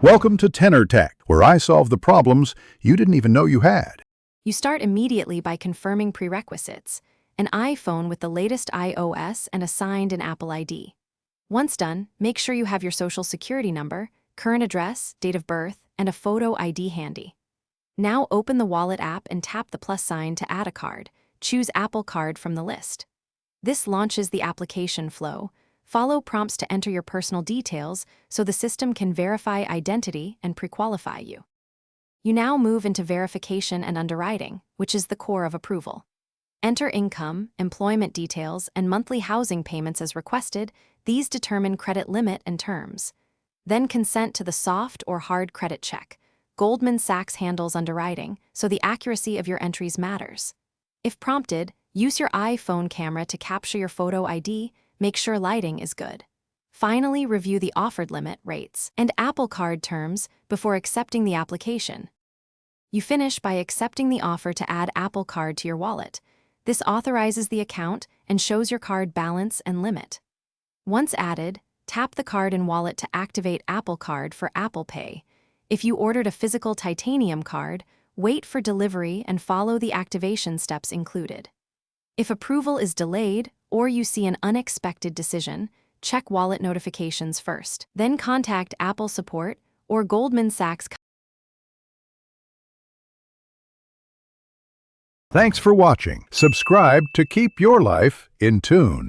Welcome to Tenor Tech, where I solve the problems you didn't even know you had. You start immediately by confirming prerequisites: an iPhone with the latest iOS and assigned an Apple ID. Once done, make sure you have your social security number, current address, date of birth, and a photo ID handy. Now open the Wallet app and tap the plus sign to add a card. Choose Apple Card from the list. This launches the application flow. Follow prompts to enter your personal details so the system can verify identity and pre-qualify you. You now move into verification and underwriting, which is the core of approval. Enter income, employment details, and monthly housing payments as requested. These determine credit limit and terms. Then consent to the soft or hard credit check. Goldman Sachs handles underwriting, so the accuracy of your entries matters. If prompted, use your iPhone camera to capture your photo ID. Make sure lighting is good. Finally, review the offered limit, rates, and Apple Card terms before accepting the application. You finish by accepting the offer to add Apple Card to your wallet. This authorizes the account and shows your card balance and limit. Once added, tap the card in wallet to activate Apple Card for Apple Pay. If you ordered a physical titanium card, wait for delivery and follow the activation steps included. If approval is delayed or you see an unexpected decision, check wallet notifications first. Then contact Apple support or Goldman Sachs. Thanks for watching. Subscribe to keep your life in tune.